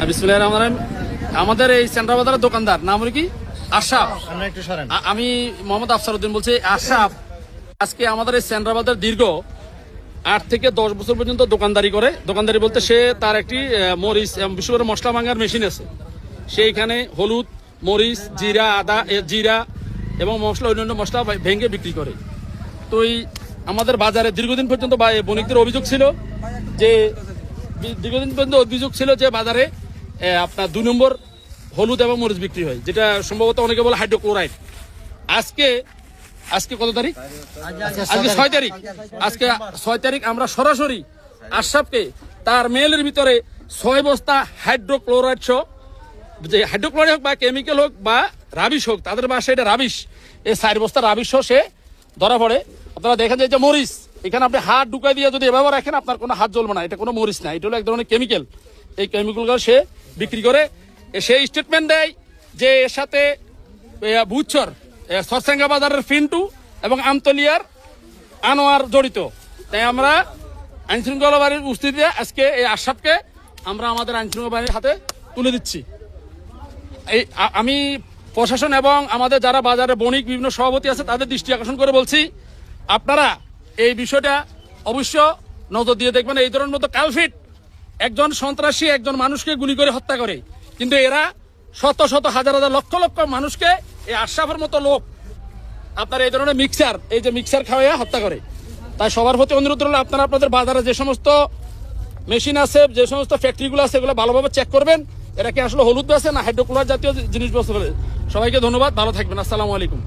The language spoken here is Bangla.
বিসমিল্লাহির রহমানির রহিম। আমাদের এই সেন্ট্রাল বাজারের দোকানদার নাম হলো কি আশরাফ। আমি মোহাম্মদ আফসার উদ্দিন বলছি। আশরাফ আজকে আমাদের এই সেন্ট্রাল বাজার দীর্ঘ 8 থেকে 10 বছর পর্যন্ত দোকানদারি করে। দোকানদারি বলতে সে তার একটি মরিচ বিশেষ করে মশলা ভাঙার মেশিন আছে। সেইখানে হলুদ, মরিচ, জিরা, আদা, জিরা এবং মশলা অন্যান্য মশলা ভেঙে বিক্রি করে। তো এই আমাদের বাজারে দীর্ঘদিন পর্যন্ত বণিকদের অভিযোগ ছিল যে বাজারে আপনার 2 নম্বর হলুদ এবং মরিচ বিক্রি হয়, যেটা সম্ভবত অনেকে বলে হাইড্রোক্লোরাইড। আজকে কত তারিখ? আজকে 6 তারিখ। আজকে 6 তারিখ আমরা সরাসরি আশরাফকে তার মেলের ভিতরে 6 বস্তা হাইড্রোক্লোরাইড সহ, যে হাইড্রোক্লোরাইড হোক বা কেমিক্যাল হোক বা রাবিশ হোক, তাদের বাসায় এটা রাবিশ, এই 4 বস্তা রাবিশ সহ সে ধরা পড়ে। আপনারা দেখেন যে মরিচ, এখানে আপনি হাত ঢুকাই দিয়ে যদি এভাবে রাখেন আপনার কোনো হাত জ্বলবে না। এটা কোনো মরিচ না, এটা হলো এক ধরনের কেমিক্যাল। এই কেমিক্যালগুলো সে বিক্রি করে। সে স্টেটমেন্ট দেয় যে এর সাথে বুচ্চর সরসাঙ্গা বাজারের ফিন্টু এবং আমতলিয়ার আনোয়ার জড়িত। তাই আমরা আইনশৃঙ্খলা বাহিনীর উপস্থিতিতে আজকে এই আশরাফকে আমরা আমাদের আইনশৃঙ্খলা বাহিনীর হাতে তুলে দিচ্ছি। আমি প্রশাসন এবং আমাদের যারা বাজারে বণিক বিভিন্ন সভাপতি আছে তাদের দৃষ্টি আকর্ষণ করে বলছি, আপনারা এই বিষয়টা অবশ্য নজর দিয়ে দেখবেন। এই ধরনের মতো কালফিট একজন সন্ত্রাসী একজন মানুষকে গুলি করে হত্যা করে, কিন্তু এরা শত শত হাজার হাজার লক্ষ লক্ষ মানুষকে এই আশরাফের মতো লোক আপনার এই ধরনের মিক্সার খাওয়াইয়া হত্যা করে। তাই সবার প্রতি অনুরোধ হলো আপনারা আপনাদের বাজারে যে সমস্ত মেশিন আছে, যে সমস্ত ফ্যাক্টরিগুলো আছে, এগুলো ভালোভাবে চেক করবেন। এটা কি আসলে হলুদ বেছে না হাইড্রোক্লোরাইড জাতীয় জিনিস বসতে পারে। সবাইকে ধন্যবাদ, ভালো থাকবেন। আসসালামু আলাইকুম।